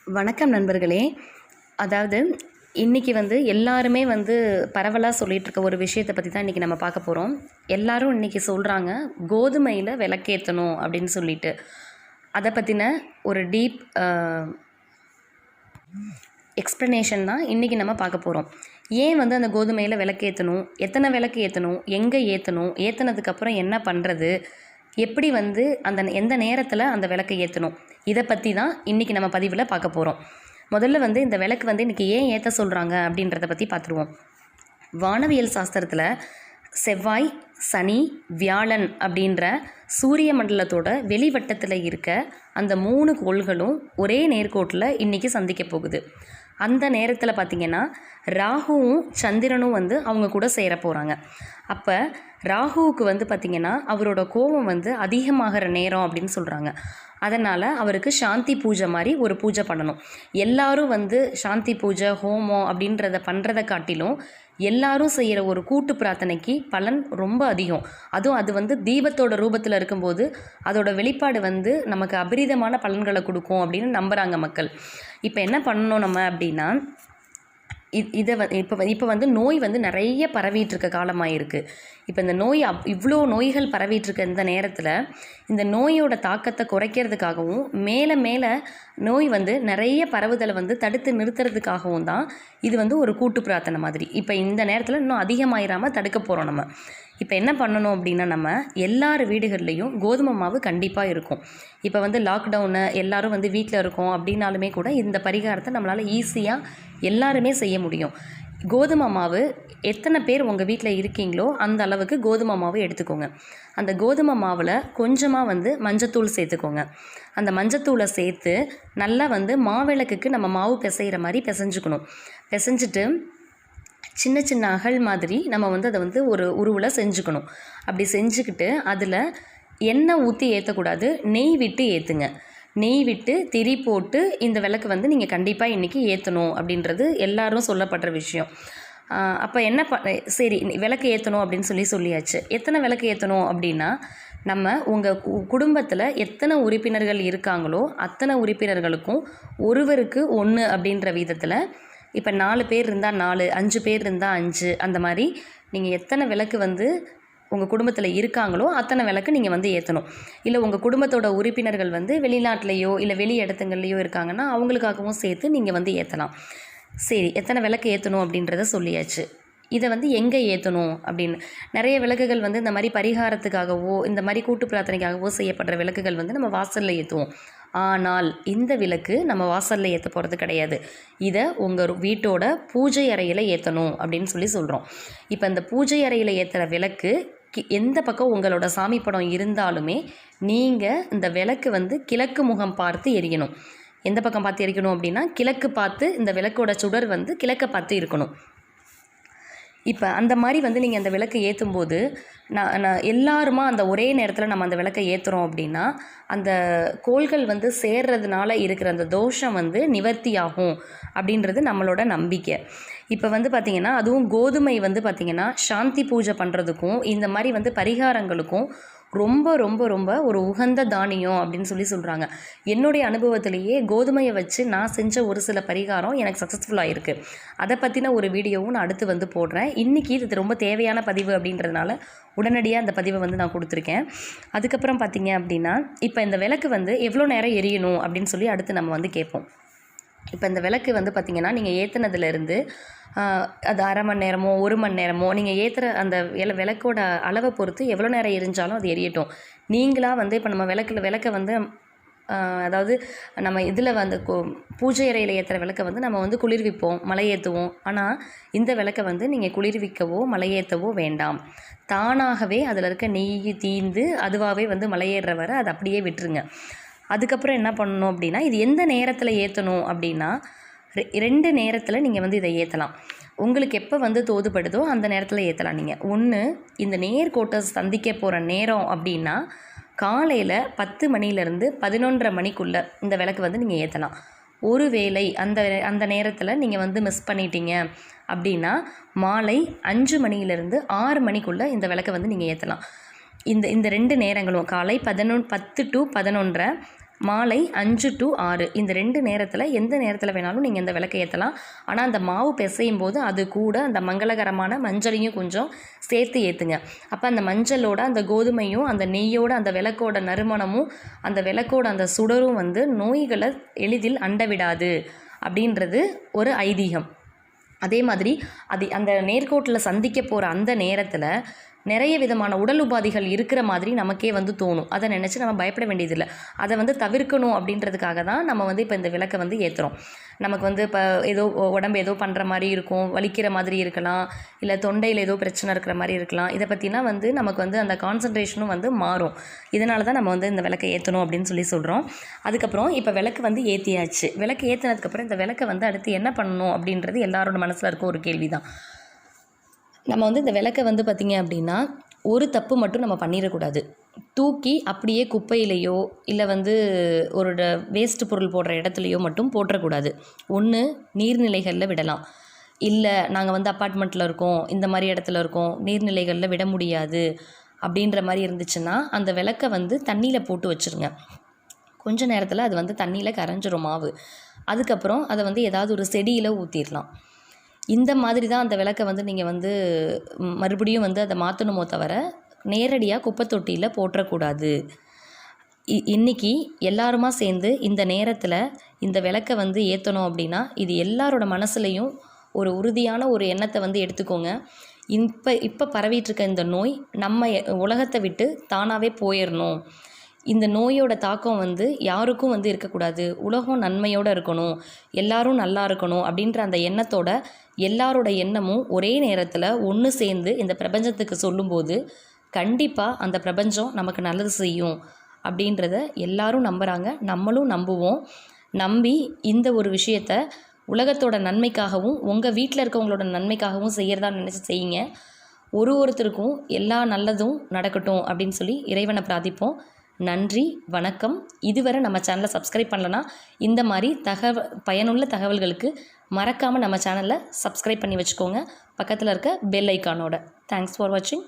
வணக்கம் நண்பர்களே. அதாவது இன்றைக்கி எல்லாருமே பரவலாக சொல்லிகிட்ருக்க ஒரு விஷயத்தை பற்றி தான் இன்றைக்கி நம்ம பார்க்க போகிறோம். எல்லாரும் இன்றைக்கி சொல்கிறாங்க கோதுமையில் விளக்கேற்றணும் அப்படின்னு சொல்லிட்டு. அதை பற்றின ஒரு டீப் எக்ஸ்ப்ளனேஷன் தான் இன்றைக்கி நம்ம பார்க்க போகிறோம். ஏன் அந்த கோதுமையில் விளக்கேற்றணும், எத்தனை விளக்கு ஏற்றணும், எங்கே ஏற்றணும், ஏற்றினதுக்கப்புறம் என்ன பண்ணுறது, எப்படி அந்த எந்த நேரத்தில் அந்த விளக்கை ஏற்றணும், இதை பற்றி தான் இன்றைக்கி நம்ம பதிவில் பார்க்க போகிறோம். முதல்ல இந்த விளக்கு இன்றைக்கி ஏன் ஏற்ற சொல்கிறாங்க அப்படின்றத பற்றி பார்த்துருவோம். வானவியல் சாஸ்திரத்தில் செவ்வாய், சனி, வியாழன் அப்படின்ற சூரிய மண்டலத்தோட வெளிவட்டத்தில் இருக்க அந்த 3 கோள்களும் ஒரே நேர்கோட்டில் இன்றைக்கி சந்திக்க போகுது. அந்த நேரத்தில் பார்த்திங்கன்னா ராகுவும் சந்திரனும் அவங்க கூட சேர போகிறாங்க. அப்போ ராகுவுக்கு பார்த்திங்கன்னா அவரோட கோபம் அதிகமாகிற நேரம் அப்படின்னு சொல்கிறாங்க. அதனால் அவருக்கு சாந்தி பூஜை மாதிரி ஒரு பூஜை பண்ணணும். எல்லாரும் சாந்தி பூஜை, ஹோமம் அப்படின்றத பண்ணுறதை காட்டிலும் எல்லாரும் செய்கிற ஒரு கூட்டு பிரார்த்தனைக்கு பலன் ரொம்ப அதிகம். அதுவும் அது தீபத்தோட ரூபத்தில் இருக்கும்போது அதோட வெளிப்பாடு நமக்கு அபரிதமான பலன்களை கொடுக்கும் அப்படின்னு நம்புகிறாங்க மக்கள். இப்போ என்ன பண்ணணும் நம்ம அப்படின்னா, இதை இப்போ நோய் நிறைய பரவிட்டுருக்க காலமாக இருக்குது. இப்போ இந்த நோய் இவ்வளோ நோய்கள் பரவிட்டுருக்க இந்த நேரத்தில் இந்த நோயோட தாக்கத்தை குறைக்கிறதுக்காகவும் மேலே மேலே நோய் நிறைய பரவுதலை தடுத்து நிறுத்துறதுக்காகவும் தான் இது ஒரு கூட்டு பிரார்த்தனை மாதிரி. இப்போ இந்த நேரத்தில் இன்னும் அதிகமாயிராமல் தடுக்க போகிறோம் நம்ம. இப்போ என்ன பண்ணணும் அப்படின்னா, நம்ம எல்லார் வீடுகள்லேயும் கோதுமை மாவு கண்டிப்பாக இருக்கும். இப்போ லாக்டவுனு எல்லோரும் வீட்டில் இருக்கோம் அப்படின்னாலுமே கூட இந்த பரிகாரத்தை நம்மளால் ஈஸியாக எல்லாருமே செய்ய முடியும். கோதுமை மாவு எத்தனை பேர் உங்கள் வீட்டில் இருக்கீங்களோ அந்த அளவுக்கு கோதுமை மாவு எடுத்துக்கோங்க. அந்த கோதுமை மாவில் கொஞ்சமாக மஞ்சத்தூள் சேர்த்துக்கோங்க. அந்த மஞ்சத்தூளை சேர்த்து நல்லா மாவிளக்குக்கு நம்ம மாவு பிசைகிற மாதிரி பிசைஞ்சுக்கணும். பிசைஞ்சிட்டு சின்ன சின்ன அகல் மாதிரி நம்ம அதை ஒரு உருவில் செஞ்சுக்கணும். அப்படி செஞ்சுக்கிட்டு அதில் எண்ணெய் ஊற்றி ஏற்றக்கூடாது, நெய் விட்டு ஏற்றுங்க. நெய் விட்டு திரி போட்டு இந்த விளக்கு நீங்கள் கண்டிப்பாக இன்றைக்கி ஏற்றணும் அப்படின்றது எல்லாரும் சொல்லப்படுற விஷயம். அப்போ என்ன சரி விளக்கு ஏற்றணும் அப்படின்னு சொல்லியாச்சு. எத்தனை விளக்கு ஏற்றணும் அப்படின்னா, நம்ம உங்கள் குடும்பத்தில் எத்தனை உறுப்பினர்கள் இருக்காங்களோ அத்தனை உறுப்பினர்களுக்கும் ஒருவருக்கு 1 அப்படின்ற விதத்தில், இப்போ 4 பேர் இருந்தால் 4, 5 பேர் இருந்தால் 5, அந்த மாதிரி நீங்கள் எத்தனை விளக்கு உங்கள் குடும்பத்தில் இருக்காங்களோ அத்தனை விளக்கு நீங்கள் ஏற்றணும். இல்லை உங்கள் குடும்பத்தோட உறுப்பினர்கள் வெளிநாட்டிலையோ இல்லை வெளி இடத்துங்கள்லையோ இருக்காங்கன்னா அவங்களுக்காகவும் சேர்த்து நீங்கள் ஏற்றலாம். சரி, எத்தனை விளக்கு ஏற்றணும் அப்படின்றத சொல்லியாச்சு. இதை எங்கே ஏற்றணும் அப்படின்னு, நிறைய விளக்குகள் இந்த மாதிரி பரிகாரத்துக்காகவோ இந்த மாதிரி கூட்டு பிரார்த்தனைக்காகவோ செய்யப்படுற விளக்குகள் நம்ம வாசலில் ஏற்றுவோம். ஆனால் இந்த விளக்கு நம்ம வாசலில் ஏற்ற போகிறது கிடையாது. இதை உங்கள் வீட்டோட பூஜை அறையில் ஏற்றணும் அப்படின்னு சொல்கிறோம். இப்போ இந்த பூஜை அறையில் ஏற்றுற விளக்கு எந்த பக்கம் உங்களோட சாமி படம் இருந்தாலுமே நீங்கள் இந்த விளக்கு கிழக்கு முகம் பார்த்து எரியணும். எந்த பக்கம் பார்த்து எரிக்கணும் அப்படின்னா, கிழக்கு பார்த்து இந்த விளக்கோட சுடர் கிழக்க பார்த்து இருக்கணும். இப்போ அந்த மாதிரி நீங்கள் அந்த விளக்கை ஏற்றும்போது நான் எல்லாருமா அந்த ஒரே நேரத்தில் நம்ம அந்த விளக்கை ஏற்றுறோம் அப்படின்னா அந்த கோள்கள் சேர்றதுனால இருக்கிற அந்த தோஷம் நிவர்த்தி ஆகும் அப்படின்றது நம்மளோட நம்பிக்கை. இப்போ பார்த்திங்கன்னா அதுவும் கோதுமை பார்த்திங்கன்னா சாந்தி பூஜை பண்ணுறதுக்கும் இந்த மாதிரி பரிகாரங்களுக்கும் ரொம்ப ரொம்ப ரொம்ப ஒரு உகந்த தானியம் அப்படின்னு சொல்கிறாங்க. என்னுடைய அனுபவத்திலேயே கோதுமையை வச்சு நான் செஞ்ச ஒரு சில பரிகாரம் எனக்கு சக்ஸஸ்ஃபுல்லாக இருக்குது. அதை பற்றின ஒரு வீடியோவும் நான் அடுத்து போடுறேன். இன்றைக்கி இது ரொம்ப தேவையான பதிவு அப்படின்றதுனால உடனடியாக அந்த பதிவை நான் கொடுத்துருக்கேன். அதுக்கப்புறம் பார்த்திங்க அப்படின்னா, இப்போ இந்த விளக்கு எவ்வளோ நேரம் எரியணும் அப்படின்னு அடுத்து நம்ம கேட்போம். இப்போ இந்த விளக்கு பார்த்திங்கன்னா நீங்கள் ஏற்றினதுலேருந்து அது அரை மணி நேரமோ 1 மணி நேரமோ நீங்கள் ஏற்றுற அந்த விளக்கோட அளவை பொறுத்து எவ்வளோ நேரம் எரிஞ்சாலும் அது எரியட்டும். நீங்களாக இப்போ நம்ம விளக்கை அதாவது நம்ம இதில் பூஜை அறையில் ஏற்றுற விளக்கை நம்ம குளிர்விப்போம், மலையேற்றுவோம். ஆனால் இந்த விளக்கை நீங்கள் குளிர்விக்கவோ மலையேற்றவோ வேண்டாம். தானாகவே அதில் இருக்க நெய் தீந்து அதுவாகவே மலையேறுற வரை அதை அப்படியே விட்டுருங்க. அதுக்கப்புறம் என்ன பண்ணணும் அப்படின்னா, இது எந்த நேரத்தில் ஏற்றணும் அப்படின்னா 2 நேரத்தில் நீங்கள் இதை ஏற்றலாம். உங்களுக்கு எப்போ தோதுப்படுதோ அந்த நேரத்தில் ஏற்றலாம். நீங்கள் ஒன்று, இந்த நேர்கோட்டை சந்திக்க போகிற நேரம் அப்படின்னா காலையில் 10 மணிலேருந்து 11:30 மணிக்குள்ளே இந்த விளக்கு நீங்கள் ஏற்றலாம். ஒருவேளை அந்த நேரத்தில் நீங்கள் மிஸ் பண்ணிட்டீங்க அப்படின்னா மாலை 5 மணிலேருந்து 6 மணிக்குள்ளே இந்த விளக்கை நீங்கள் ஏற்றலாம். இந்த 2 நேரங்களும் காலை 10 to 11:30, மாலை 5 to 6 இந்த 2 நேரத்தில் எந்த நேரத்தில் வேணாலும் நீங்கள் இந்த விளக்கை ஏற்றலாம். ஆனால் அந்த மாவு பிசையும் போது அது கூட அந்த மங்களகரமான மஞ்சளையும் கொஞ்சம் சேர்த்து ஏற்றுங்க. அப்போ அந்த மஞ்சளோட அந்த கோதுமையும் அந்த நெய்யோட அந்த விளக்கோட நறுமணமும் அந்த விளக்கோட அந்த சுடரும் வந்து நோய்களை எளிதில் அண்டவிடாது அப்படின்றது ஒரு ஐதீகம். அதே மாதிரி அந்த நேர்கோட்டில் சந்திக்க போகிற அந்த நேரத்தில் நிறைய விதமான உடல் உபாதைகள் இருக்கிற மாதிரி நமக்கே வந்து தோணும். அதை நினச்சி நம்ம பயப்பட வேண்டியதில்லை. அதை வந்து தவிர்க்கணும் அப்படின்றதுக்காக தான் நம்ம வந்து இப்போ இந்த விளக்கை வந்து ஏற்றுறோம். நமக்கு வந்து இப்போ ஏதோ உடம்பு ஏதோ பண்ணுற மாதிரி இருக்கும், வலிக்கிற மாதிரி இருக்கலாம், இல்லை தொண்டையில் ஏதோ பிரச்சனை இருக்கிற மாதிரி இருக்கலாம். இதை பற்றினா வந்து நமக்கு வந்து அந்த கான்சன்ட்ரேஷனும் வந்து மாறும். இதனால தான் நம்ம வந்து இந்த விளக்கை ஏற்றணும் அப்படின்னு சொல்கிறோம். அதுக்கப்புறம் இப்போ விளக்கு வந்து ஏற்றியாச்சு. விளக்கு ஏற்றினதுக்கப்புறம் இந்த விளக்கை வந்து அடுத்து என்ன பண்ணணும் அப்படின்றது எல்லாரோட மனசில் இருக்க ஒரு கேள்வி தான். நம்ம வந்து இந்த விளக்கை வந்து பார்த்திங்க அப்படின்னா ஒரு தப்பு மட்டும் நம்ம பண்ணிடக்கூடாது. தூக்கி அப்படியே குப்பையிலையோ இல்லை வந்து ஒரு வேஸ்ட்டு பொருள் போடுற இடத்துலையோ மட்டும் போட்டுறக்கூடாது. ஒன்று நீர்நிலைகளில் விடலாம், இல்லை நாங்கள் வந்து அப்பார்ட்மெண்ட்டில் இருக்கோம், இந்த மாதிரி இடத்துல இருக்கோம், நீர்நிலைகளில் விட முடியாது அப்படின்ற மாதிரி இருந்துச்சுன்னா அந்த விளக்கை வந்து தண்ணியில் போட்டு வச்சுருங்க. கொஞ்ச நேரத்தில் அது வந்து தண்ணியில் கரைஞ்சிரும் மாவு. அதுக்கப்புறம் அதை வந்து ஏதாவது ஒரு செடியில் ஊற்றிடலாம். இந்த மாதிரி தான் அந்த விளக்கை வந்து நீங்கள் வந்து மறுபடியும் வந்து அதை மாற்றணுமோ தவிர நேரடியாக குப்பை தொட்டியில் போட்டுறக்கூடாது. இன்றைக்கி எல்லாருமா சேர்ந்து இந்த நேரத்தில் இந்த விளக்கை வந்து ஏற்றணும் அப்படின்னா இது எல்லாரோட மனசுலையும் ஒரு உறுதியான ஒரு எண்ணத்தை வந்து எடுத்துக்கோங்க. இப்போ பரவிட்டுருக்க இந்த நோய் நம்ம உலகத்தை விட்டு தானாகவே போயிடணும். இந்த நோயோட தாக்கம் வந்து யாருக்கும் வந்து இருக்கக்கூடாது, உலகம் நன்மையோடு இருக்கணும், எல்லாரும் நல்லா இருக்கணும் அப்படின்ற அந்த எண்ணத்தோட எல்லாரோட எண்ணமும் ஒரே நேரத்தில் ஒன்று சேர்ந்து இந்த பிரபஞ்சத்துக்கு சொல்லும்போது கண்டிப்பாக அந்த பிரபஞ்சம் நமக்கு நல்லது செய்யும் அப்படின்றத எல்லாரும் நம்புகிறாங்க, நம்மளும் நம்புவோம். நம்பி இந்த ஒரு விஷயத்தை உலகத்தோட நன்மைக்காகவும் உங்கள் வீட்டில் இருக்கவங்களோட நன்மைக்காகவும் செய்கிறதா நினச்சி செய்யுங்க. ஒருத்தருக்கும் எல்லா நல்லதும் நடக்கட்டும் அப்படின்னு சொல்லி இறைவனை பிரார்த்திப்போம். நன்றி, வணக்கம். இதுவரை நம்ம சேனலை சப்ஸ்கிரைப் பண்ணலன்னா இந்த மாதிரி பயனுள்ள தகவல்களுக்கு மறக்காமல் நம்ம சேனலை சப்ஸ்கிரைப் பண்ணி வச்சுக்கோங்க, பக்கத்தில் இருக்க பெல் ஐக்கானோட. தேங்க்ஸ் ஃபார் வாட்சிங்.